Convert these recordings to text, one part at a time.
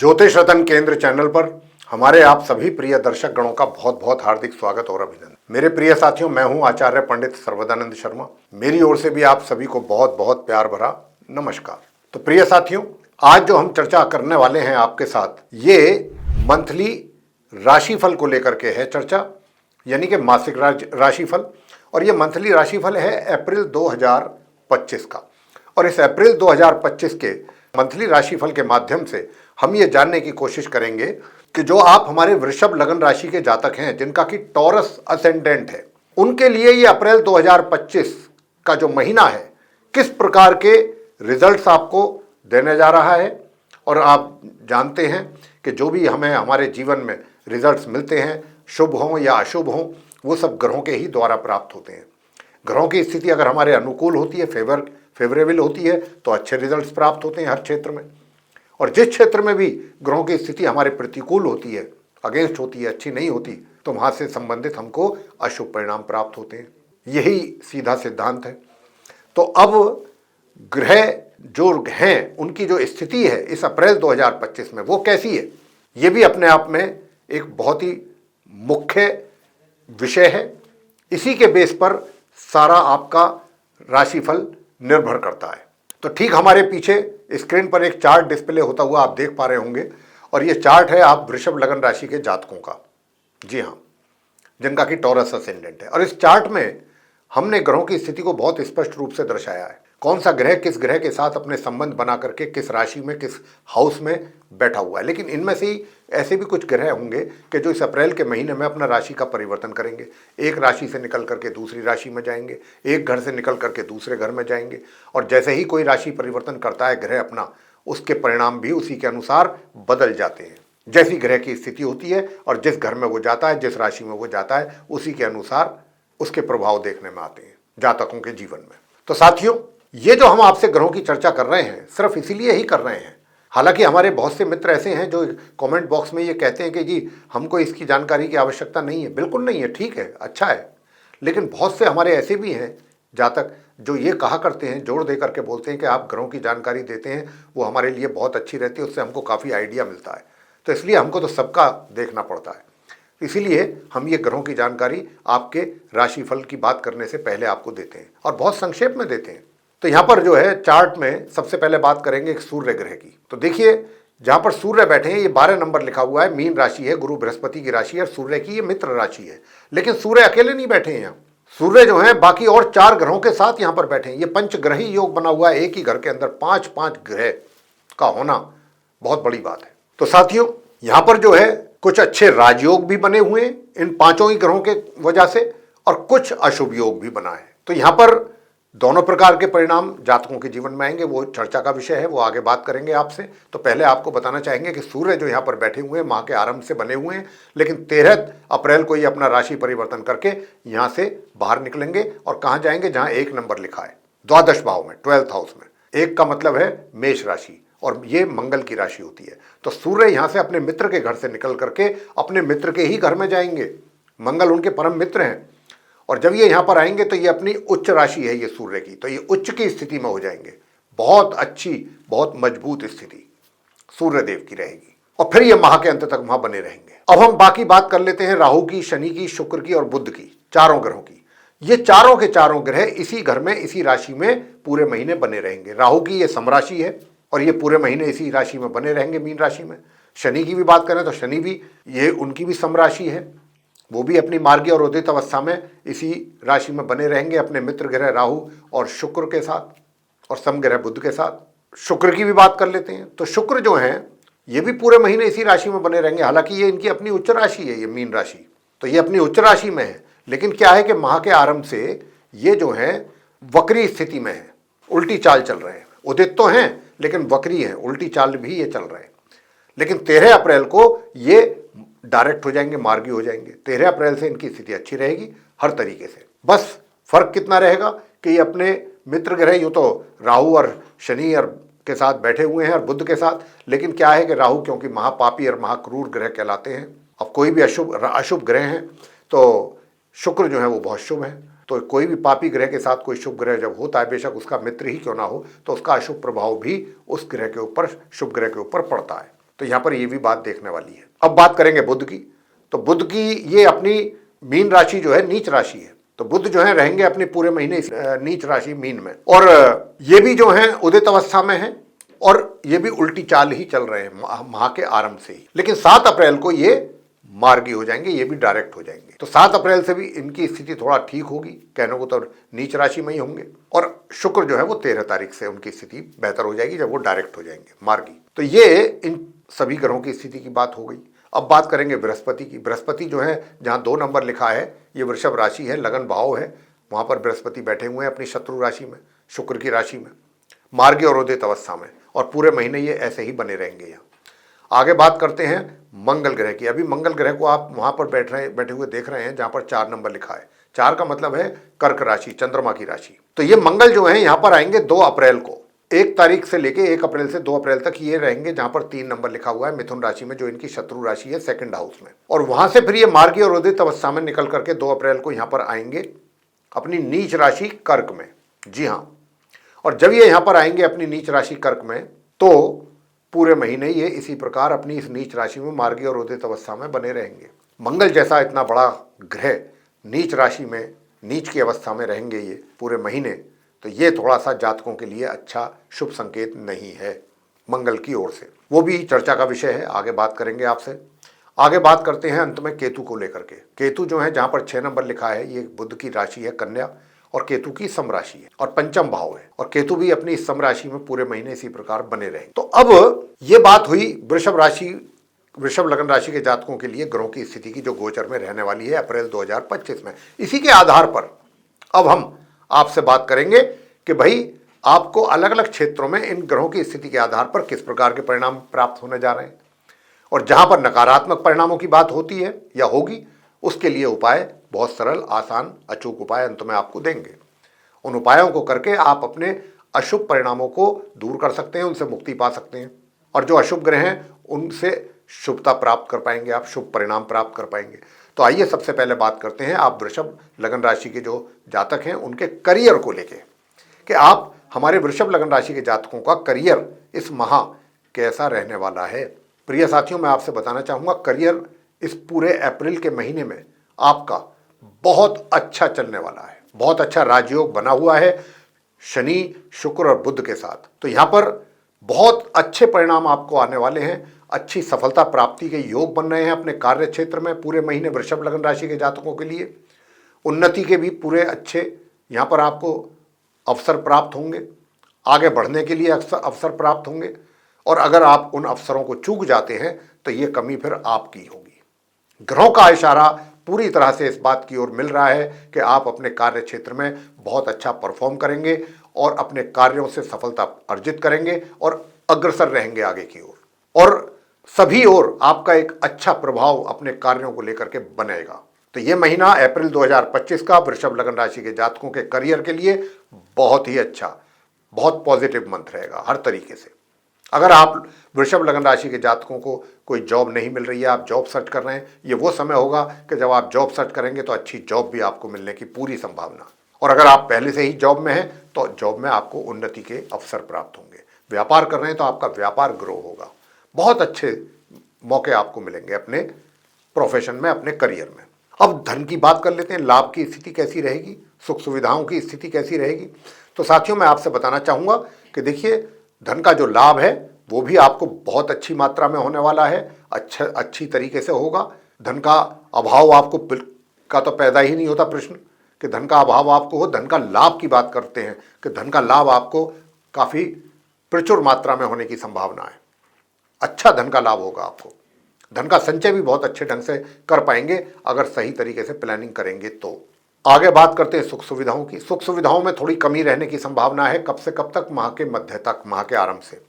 ज्योतिष रतन केंद्र चैनल पर हमारे आप सभी प्रिय दर्शक गणों का बहुत बहुत हार्दिक स्वागत और अभिनंदन। मेरे प्रिय साथियों, मैं हूं आचार्य पंडित सर्वदानंद शर्मा। मेरी ओर से भी आप सभी को बहुत बहुत प्यार भरा नमस्कार। तो प्रिय साथियों, आज जो हम चर्चा करने वाले हैं आपके साथ, ये मंथली राशिफल को लेकर के है चर्चा, यानी कि मासिक राशिफल। और ये मंथली राशिफल है अप्रैल 2025 का। और इस अप्रैल 2025 के मंथली राशिफल के माध्यम से हम ये जानने की कोशिश करेंगे कि जो आप हमारे वृषभ लगन राशि के जातक हैं, जिनका कि टॉरस असेंडेंट है, उनके लिए ये अप्रैल 2025 का जो महीना है, किस प्रकार के रिजल्ट्स आपको देने जा रहा है। और आप जानते हैं कि जो भी हमें हमारे जीवन में रिजल्ट्स मिलते हैं, शुभ हों या अशुभ हों, वो सब ग्रहों के ही द्वारा प्राप्त होते हैं। ग्रहों की स्थिति अगर हमारे अनुकूल होती है, फेवरेबल होती है, तो अच्छे रिजल्ट्स प्राप्त होते हैं हर क्षेत्र में। और जिस क्षेत्र में भी ग्रहों की स्थिति हमारे प्रतिकूल होती है, अगेंस्ट होती है, अच्छी नहीं होती, तो वहाँ से संबंधित हमको अशुभ परिणाम प्राप्त होते हैं। यही सीधा सिद्धांत है। तो अब ग्रह जो हैं, उनकी जो स्थिति है इस अप्रैल 2025 में, वो कैसी है, ये भी अपने आप में एक बहुत ही मुख्य विषय है। इसी के बेस पर सारा आपका राशिफल निर्भर करता है। तो ठीक हमारे पीछे स्क्रीन पर एक चार्ट डिस्प्ले होता हुआ आप देख पा रहे होंगे, और ये चार्ट है आप वृषभ लगन राशि के जातकों का। जी हाँ, जिनका कि टॉरस असेंडेंट है। और इस चार्ट में हमने ग्रहों की स्थिति को बहुत स्पष्ट रूप से दर्शाया है, कौन सा ग्रह किस ग्रह के साथ अपने संबंध बना करके किस राशि में, किस हाउस में बैठा हुआ है। लेकिन इनमें से ही ऐसे भी कुछ ग्रह होंगे कि जो इस अप्रैल के महीने में अपना राशि का परिवर्तन करेंगे, एक राशि से निकल करके दूसरी राशि में जाएंगे, एक घर से निकल करके दूसरे घर में जाएंगे। और जैसे ही कोई राशि परिवर्तन करता है ग्रह अपना, उसके परिणाम भी उसी के अनुसार बदल जाते हैं। जैसी ग्रह की स्थिति होती है और जिस घर में वो जाता है, जिस राशि में वो जाता है, उसी के अनुसार उसके प्रभाव देखने में आते हैं जातकों के जीवन में। तो साथियों, ये जो हम आपसे ग्रहों की चर्चा कर रहे हैं, सिर्फ इसीलिए ही कर रहे हैं। हालांकि हमारे बहुत से मित्र ऐसे हैं जो कमेंट बॉक्स में ये कहते हैं कि जी हमको इसकी जानकारी की आवश्यकता नहीं है। बिल्कुल नहीं है, ठीक है, अच्छा है। लेकिन बहुत से हमारे ऐसे भी हैं जातक जो ये कहा करते हैं, जोर दे करके बोलते हैं कि आप ग्रहों की जानकारी देते हैं, वो हमारे लिए बहुत अच्छी रहती है, उससे हमको काफ़ी आइडिया मिलता है। तो इसलिए हमको तो सबका देखना पड़ता है। इसीलिए हम ये ग्रहों की जानकारी आपके राशिफल की बात करने से पहले आपको देते हैं, और बहुत संक्षेप में देते हैं। तो यहाँ पर जो है चार्ट में सबसे पहले बात करेंगे एक सूर्य ग्रह की। तो देखिए, जहाँ पर सूर्य बैठे हैं, ये 12 नंबर लिखा हुआ है, मीन राशि है, गुरु बृहस्पति की राशि है, और सूर्य की ये मित्र राशि है। लेकिन सूर्य अकेले नहीं बैठे हैं यहाँ। सूर्य जो है बाकी और 4 ग्रहों के साथ यहाँ पर बैठे हैं। ये पंचग्रही योग बना हुआ है। एक ही घर के अंदर 5-5 ग्रह का होना बहुत बड़ी बात है। तो साथियों, यहाँ पर जो है कुछ अच्छे राजयोग भी बने हुए हैं इन 5 ही ग्रहों के वजह से, और कुछ अशुभ योग भी बना है। तो यहाँ पर दोनों प्रकार के परिणाम जातकों के जीवन में आएंगे, वो चर्चा का विषय है, वो आगे बात करेंगे आपसे। तो पहले आपको बताना चाहेंगे कि सूर्य जो यहाँ पर बैठे हुए हैं माह के आरंभ से बने हुए हैं, लेकिन 13 अप्रैल को ये अपना राशि परिवर्तन करके यहाँ से बाहर निकलेंगे। और कहाँ जाएंगे? जहाँ 1 नंबर लिखा है, द्वादश भाव में, 12th हाउस में। 1 का मतलब है मेष राशि, और ये मंगल की राशि होती है। तो सूर्य यहाँ से अपने मित्र के घर से निकल करके अपने मित्र के ही घर में जाएंगे। मंगल उनके परम मित्र हैं। और जब ये यहाँ पर आएंगे तो ये अपनी उच्च राशि है ये सूर्य की, तो ये उच्च की स्थिति में हो जाएंगे। बहुत अच्छी, बहुत मजबूत स्थिति सूर्य देव की रहेगी, और फिर ये माह के अंत तक वहां बने रहेंगे। अब हम बाकी बात कर लेते हैं राहु की, शनि की, शुक्र की और बुध की, चारों ग्रहों की। ये चारों के चारों ग्रह इसी घर में, इसी राशि में पूरे महीने बने रहेंगे। राहु की ये समराशि है, और ये पूरे महीने इसी राशि में बने रहेंगे, मीन राशि में। शनि की भी बात करें तो शनि भी, ये उनकी भी समराशि है, वो भी अपनी मार्गी और उदित अवस्था में इसी राशि में बने रहेंगे अपने मित्र ग्रह राहु और शुक्र के साथ, और समग्रह बुध के साथ। शुक्र की भी बात कर लेते हैं। तो शुक्र जो हैं ये भी पूरे महीने इसी राशि में बने रहेंगे। हालांकि ये इनकी अपनी उच्च राशि है, ये मीन राशि, तो ये अपनी उच्च राशि में है। लेकिन क्या है कि माह के आरंभ से ये जो है वक्री स्थिति में है, उल्टी चाल चल रहे हैं। उदित तो हैं लेकिन वक्री है, उल्टी चाल भी ये चल रहे हैं। लेकिन 13 अप्रैल को ये डायरेक्ट हो जाएंगे, मार्गी हो जाएंगे। 13 अप्रैल से इनकी स्थिति अच्छी रहेगी हर तरीके से। बस फर्क कितना रहेगा कि ये अपने मित्र ग्रह, यूँ तो राहु और शनि और के साथ बैठे हुए हैं, और बुध के साथ। लेकिन क्या है कि राहु क्योंकि महापापी और महाक्रूर ग्रह कहलाते हैं। अब कोई भी अशुभ ग्रह हैं, तो शुक्र जो है वो बहुत शुभ है। तो कोई भी पापी ग्रह के साथ कोई शुभ ग्रह जब होता है, बेशक उसका मित्र ही क्यों ना हो, तो उसका अशुभ प्रभाव भी उस ग्रह के ऊपर, शुभ ग्रह के ऊपर पड़ता है। तो यहाँ पर ये भी बात देखने वाली है। अब बात करेंगे बुध की। तो बुध की ये अपनी मीन राशि जो है नीच राशि है, तो बुध जो है रहेंगे अपने पूरे महीने नीच राशि मीन में, और ये भी जो है उदित अवस्था में है, और ये भी उल्टी चाल ही चल रहे हैं माह के आरंभ से ही। लेकिन 7 अप्रैल को ये मार्गी हो जाएंगे, ये भी डायरेक्ट हो जाएंगे। तो 7 अप्रैल से भी इनकी स्थिति थोड़ा ठीक होगी, कहने को तो नीच राशि में ही होंगे। और शुक्र जो है वो 13 तारीख से उनकी स्थिति बेहतर हो जाएगी जब वो डायरेक्ट हो जाएंगे मार्गी। तो ये इन सभी ग्रहों की स्थिति की बात हो गई। अब बात करेंगे बृहस्पति की। बृहस्पति जो है जहाँ 2 नंबर लिखा है, ये वृषभ राशि है, लगन भाव है, वहाँ पर बृहस्पति बैठे हुए हैं अपनी शत्रु राशि में, शुक्र की राशि में, मार्गी और उदित अवस्था में, और पूरे महीने ये ऐसे ही बने रहेंगे यहाँ। आगे बात करते हैं मंगल ग्रह की। अभी मंगल ग्रह को आप वहाँ पर बैठे हुए देख रहे हैं जहाँ पर 4 नंबर लिखा है। 4 का मतलब है कर्क राशि, चंद्रमा की राशि। तो ये मंगल जो है यहाँ पर आएंगे 2 अप्रैल को। 1 तारीख से लेके 1 अप्रैल से 2 अप्रैल तक ये रहेंगे जहाँ पर 3 नंबर लिखा हुआ है मिथुन राशि में, जो इनकी शत्रु राशि है, सेकंड हाउस में। और वहां से फिर ये मार्गी और उदित अवस्था में निकल करके 2 अप्रैल को यहाँ पर आएंगे अपनी नीच राशि कर्क में। जी हाँ, और जब ये यहाँ पर आएंगे अपनी नीच राशि कर्क में, तो पूरे महीने ये इसी प्रकार अपनी इस नीच राशि में मार्गी और उदित अवस्था में बने रहेंगे। मंगल जैसा इतना बड़ा ग्रह नीच राशि में, नीच की अवस्था में रहेंगे ये पूरे महीने, तो ये थोड़ा सा जातकों के लिए अच्छा शुभ संकेत नहीं है मंगल की ओर से। वो भी चर्चा का विषय है, आगे बात करेंगे आपसे। आगे बात करते हैं अंत में केतु को लेकर के। केतु जो है जहाँ पर 6 नंबर लिखा है, ये बुध की राशि है कन्या, और केतु की सम राशि है और पंचम भाव है, और केतु भी अपनी इस सम राशि में पूरे महीने इसी प्रकार बने रहेंगे। तो अब ये बात हुई वृषभ लगन राशि के जातकों के लिए ग्रहों की स्थिति की, जो गोचर में रहने वाली है अप्रैल 2025 में। इसी के आधार पर अब हम आपसे बात करेंगे कि भाई आपको अलग अलग क्षेत्रों में इन ग्रहों की स्थिति के आधार पर किस प्रकार के परिणाम प्राप्त होने जा रहे हैं, और जहां पर नकारात्मक परिणामों की बात होती है या होगी, उसके लिए उपाय बहुत सरल, आसान, अचूक उपाय अंत में आपको देंगे। उन उपायों को करके आप अपने अशुभ परिणामों को दूर कर सकते हैं, उनसे मुक्ति पा सकते हैं, और जो अशुभ ग्रह हैं उनसे शुभता प्राप्त कर पाएंगे, आप शुभ परिणाम प्राप्त कर पाएंगे। तो आइए सबसे पहले बात करते हैं आप वृषभ लगन राशि के जो जातक हैं उनके करियर को लेके, कि आप हमारे वृषभ लगन राशि के जातकों का करियर इस माह कैसा रहने वाला है। प्रिय साथियों, मैं आपसे बताना चाहूँगा, करियर इस पूरे अप्रैल के महीने में आपका बहुत अच्छा चलने वाला है। बहुत अच्छा राजयोग बना हुआ है शनि, शुक्र और बुध के साथ। तो यहाँ पर बहुत अच्छे परिणाम आपको आने वाले हैं, अच्छी सफलता प्राप्ति के योग बन रहे हैं अपने कार्य क्षेत्र में पूरे महीने वृषभ लगन राशि के जातकों के लिए। उन्नति के भी पूरे अच्छे यहाँ पर आपको अवसर प्राप्त होंगे, आगे बढ़ने के लिए अवसर प्राप्त होंगे, और अगर आप उन अवसरों को चूक जाते हैं तो ये कमी फिर आपकी होगी। ग्रहों का इशारा पूरी तरह से इस बात की ओर मिल रहा है कि आप अपने कार्य क्षेत्र में बहुत अच्छा परफॉर्म करेंगे और अपने कार्यों से सफलता अर्जित करेंगे और अग्रसर रहेंगे आगे की ओर, और सभी ओर आपका एक अच्छा प्रभाव अपने कार्यों को लेकर के बनेगा। तो ये महीना अप्रैल 2025 का वृषभ लगन राशि के जातकों के करियर के लिए बहुत ही अच्छा, बहुत पॉजिटिव मंथ रहेगा हर तरीके से। अगर आप वृषभ लगन राशि के जातकों को कोई जॉब नहीं मिल रही है, आप जॉब सर्च कर रहे हैं, ये वो समय होगा कि जब आप जॉब सर्च करेंगे तो अच्छी जॉब भी आपको मिलने की पूरी संभावना। और अगर आप पहले से ही जॉब में हैं तो जॉब में आपको उन्नति के अवसर प्राप्त होंगे। व्यापार कर रहे हैं तो आपका व्यापार ग्रो होगा, बहुत अच्छे मौके आपको मिलेंगे अपने प्रोफेशन में, अपने करियर में। अब धन की बात कर लेते हैं, लाभ की स्थिति कैसी रहेगी, सुख सुविधाओं की स्थिति कैसी रहेगी। तो साथियों, मैं आपसे बताना चाहूँगा कि देखिए, धन का जो लाभ है वो भी आपको बहुत अच्छी मात्रा में होने वाला है, अच्छी तरीके से होगा। धन का अभाव आपको का तो पैदा ही नहीं होता प्रश्न कि धन का अभाव आपको हो। धन का लाभ की बात करते हैं कि धन का लाभ आपको काफ़ी प्रचुर मात्रा में होने की संभावना है। अच्छा धन का लाभ होगा आपको। धन का संचय भी बहुत अच्छे ढंग से कर पाएंगे अगर सही तरीके से प्लानिंग करेंगे तो। आगे बात करते हैं सुख सुविधाओं की। सुख सुविधाओं में थोड़ी कमी रहने की संभावना है, कब से कब तक, माह के मध्य तक, माह के आरंभ से।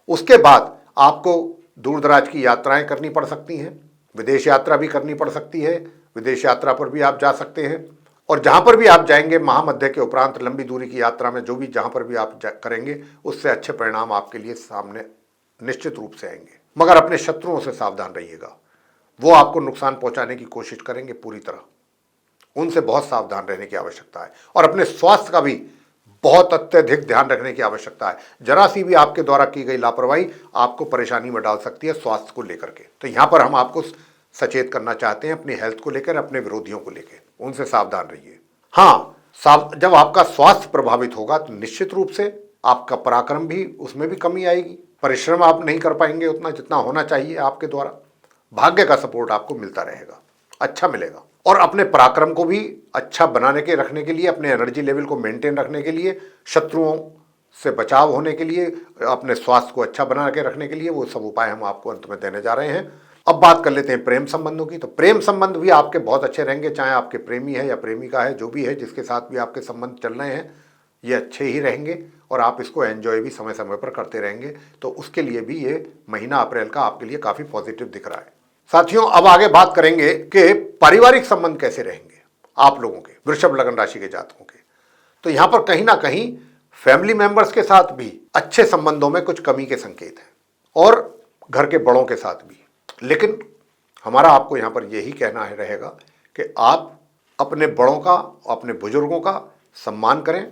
उसके बाद आपको दूर दराज की यात्राएं करनी पड़ सकती हैं, विदेश यात्रा भी करनी पड़ सकती है, विदेश यात्रा पर भी आप जा सकते हैं। और जहां पर भी आप जाएंगे माह मध्य के उपरांत लंबी दूरी की यात्रा में, जो भी जहां पर भी आप करेंगे, उससे अच्छे परिणाम आपके लिए सामने निश्चित रूप से आएंगे। मगर अपने शत्रुओं से सावधान रहिएगा, वो आपको नुकसान पहुंचाने की कोशिश करेंगे पूरी तरह, उनसे बहुत सावधान रहने की आवश्यकता है। और अपने स्वास्थ्य का भी बहुत अत्यधिक ध्यान रखने की आवश्यकता है। जरा सी भी आपके द्वारा की गई लापरवाही आपको परेशानी में डाल सकती है स्वास्थ्य को लेकर के। तो यहां पर हम आपको सचेत करना चाहते हैं अपनी हेल्थ को लेकर, अपने विरोधियों को लेकर, उनसे सावधान रहिए। हाँ, जब आपका स्वास्थ्य प्रभावित होगा तो निश्चित रूप से आपका पराक्रम भी, उसमें भी कमी आएगी। परिश्रम आप नहीं कर पाएंगे उतना जितना होना चाहिए आपके द्वारा। भाग्य का सपोर्ट आपको मिलता रहेगा, अच्छा मिलेगा। और अपने पराक्रम को भी अच्छा बनाने के रखने के लिए, अपने एनर्जी लेवल को मेंटेन रखने के लिए, शत्रुओं से बचाव होने के लिए, अपने स्वास्थ्य को अच्छा बना के रखने के लिए वो सब उपाय हम आपको अंत में देने जा रहे हैं। अब बात कर लेते हैं प्रेम संबंधों की। तो प्रेम संबंध भी आपके बहुत अच्छे रहेंगे, चाहे आपके प्रेमी है या प्रेमिका है, जो भी है, जिसके साथ भी आपके संबंध चल रहे हैं, ये अच्छे ही रहेंगे और आप इसको एंजॉय भी समय समय पर करते रहेंगे। तो उसके लिए भी ये महीना अप्रैल का आपके लिए काफ़ी पॉजिटिव दिख रहा है। साथियों, अब आगे बात करेंगे कि पारिवारिक संबंध कैसे रहेंगे आप लोगों के, वृषभ लगन राशि के जातकों के। तो यहां पर कहीं ना कहीं फैमिली मेंबर्स के साथ भी अच्छे संबंधों में कुछ कमी के संकेत हैं और घर के बड़ों के साथ भी। लेकिन हमारा आपको यहां पर यही कहना है रहेगा कि आप अपने बड़ों का, अपने बुजुर्गों का सम्मान करें,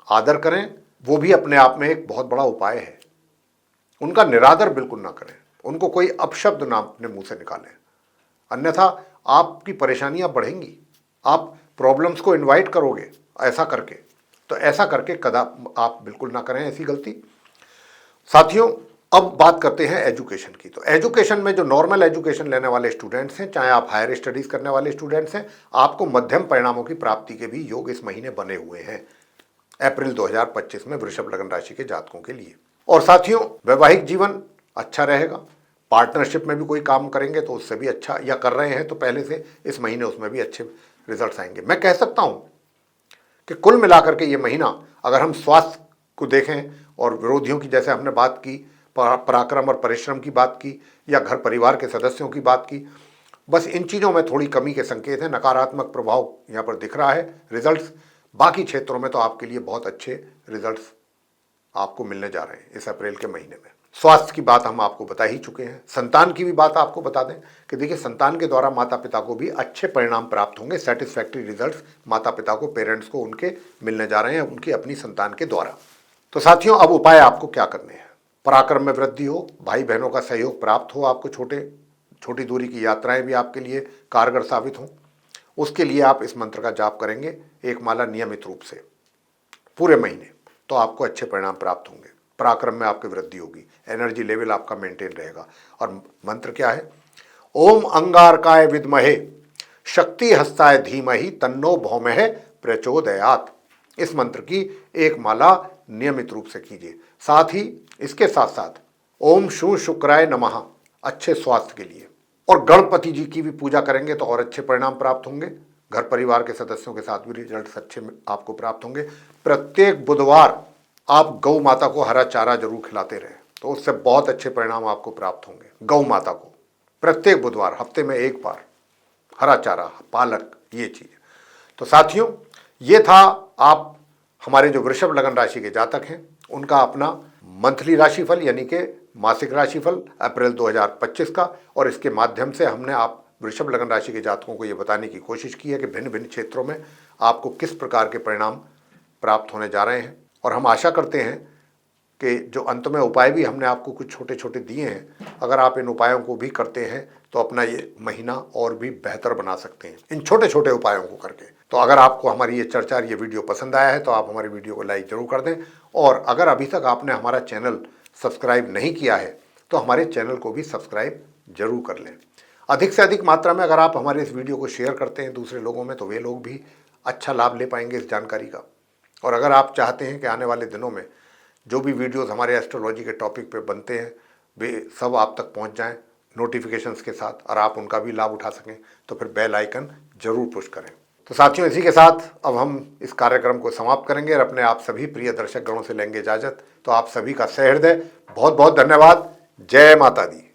आदर करें। वो भी अपने आप में एक बहुत बड़ा उपाय है। उनका निरादर बिल्कुल ना करें, उनको कोई अपशब्द ना अपने मुंह से निकालें, अन्यथा आपकी परेशानियां बढ़ेंगी। आप प्रॉब्लम्स को इनवाइट करोगे ऐसा करके। तो ऐसा करके कदम आप बिल्कुल ना करें, ऐसी गलती। साथियों, अब बात करते हैं एजुकेशन की। तो एजुकेशन में जो नॉर्मल एजुकेशन लेने वाले स्टूडेंट्स हैं, चाहे आप हायर स्टडीज करने वाले स्टूडेंट्स हैं, आपको मध्यम परिणामों की प्राप्ति के भी योग इस महीने बने हुए हैं अप्रैल 2025 में वृषभ लगन राशि के जातकों के लिए। और साथियों, वैवाहिक जीवन अच्छा रहेगा। पार्टनरशिप में भी कोई काम करेंगे तो उससे भी अच्छा, या कर रहे हैं तो पहले से इस महीने उसमें भी अच्छे रिजल्ट्स आएंगे। मैं कह सकता हूं कि कुल मिलाकर के ये महीना, अगर हम स्वास्थ्य को देखें और विरोधियों की, जैसे हमने बात की, पराक्रम और परिश्रम की बात की, या घर परिवार के सदस्यों की बात की, बस इन चीज़ों में थोड़ी कमी के संकेत हैं, नकारात्मक प्रभाव यहाँ पर दिख रहा है रिजल्ट्स। बाकी क्षेत्रों में तो आपके लिए बहुत अच्छे रिजल्ट्स आपको मिलने जा रहे हैं इस अप्रैल के महीने में। स्वास्थ्य की बात हम आपको बता ही चुके हैं। संतान की भी बात आपको बता दें कि देखिए, संतान के द्वारा माता पिता को भी अच्छे परिणाम प्राप्त होंगे। सेटिस्फैक्ट्री रिजल्ट्स माता पिता को, पेरेंट्स को उनके मिलने जा रहे हैं, उनकी अपनी संतान के द्वारा। तो साथियों, अब उपाय आपको क्या करने हैं। पराक्रम में वृद्धि हो, भाई बहनों का सहयोग प्राप्त हो, आपको छोटी दूरी की यात्राएं भी आपके लिए कारगर साबित हों, उसके लिए आप इस मंत्र का जाप करेंगे एक माला नियमित रूप से पूरे महीने, तो आपको अच्छे परिणाम प्राप्त होंगे। पराक्रम में आपकी वृद्धि होगी, एनर्जी लेवल आपका मेंटेन रहेगा। और मंत्र क्या है? ओम अंगारकाय विद्महे शक्ति हस्ताय धीमहि तन्नो भौमः प्रचोदयात्। इस मंत्र की एक माला नियमित रूप से कीजिए। साथ ही इसके साथ साथ ओम शू शुक्राय नमः, अच्छे स्वास्थ्य के लिए। और गणपति जी की भी पूजा करेंगे तो और अच्छे परिणाम प्राप्त होंगे। घर परिवार के सदस्यों के साथ भी रिजल्ट अच्छे आपको प्राप्त होंगे। प्रत्येक बुधवार आप गौ माता को हरा चारा जरूर खिलाते रहें, तो उससे बहुत अच्छे परिणाम आपको प्राप्त होंगे। गौ माता को प्रत्येक बुधवार, हफ्ते में एक बार हरा चारा, पालक, ये चीज़। तो साथियों, ये था आप हमारे जो वृषभ लगन राशि के जातक हैं उनका अपना मंथली राशिफल, यानी कि मासिक राशिफल अप्रैल 2025 का। और इसके माध्यम से हमने आप वृषभ लगन राशि के जातकों को ये बताने की कोशिश की है कि भिन्न भिन्न क्षेत्रों में आपको किस प्रकार के परिणाम प्राप्त होने जा रहे हैं। और हम आशा करते हैं कि जो अंत में उपाय भी हमने आपको कुछ छोटे छोटे दिए हैं, अगर आप इन उपायों को भी करते हैं तो अपना ये महीना और भी बेहतर बना सकते हैं इन छोटे छोटे उपायों को करके। तो अगर आपको हमारी ये चर्चा, ये वीडियो पसंद आया है तो आप हमारी वीडियो को लाइक जरूर कर दें। और अगर अभी तक आपने हमारा चैनल सब्सक्राइब नहीं किया है तो हमारे चैनल को भी सब्सक्राइब जरूर कर लें। अधिक से अधिक मात्रा में अगर आप हमारे इस वीडियो को शेयर करते हैं दूसरे लोगों में, तो वे लोग भी अच्छा लाभ ले पाएंगे इस जानकारी का। और अगर आप चाहते हैं कि आने वाले दिनों में जो भी वीडियोस हमारे एस्ट्रोलॉजी के टॉपिक पे बनते हैं वे सब आप तक पहुंच जाएं नोटिफिकेशंस के साथ, और आप उनका भी लाभ उठा सकें, तो फिर बेल आइकन जरूर पुश करें। तो साथियों, इसी के साथ अब हम इस कार्यक्रम को समाप्त करेंगे और अपने आप सभी प्रिय दर्शक गणों से लेंगे इजाजत। तो आप सभी का सहृदय बहुत बहुत धन्यवाद। जय माता दी।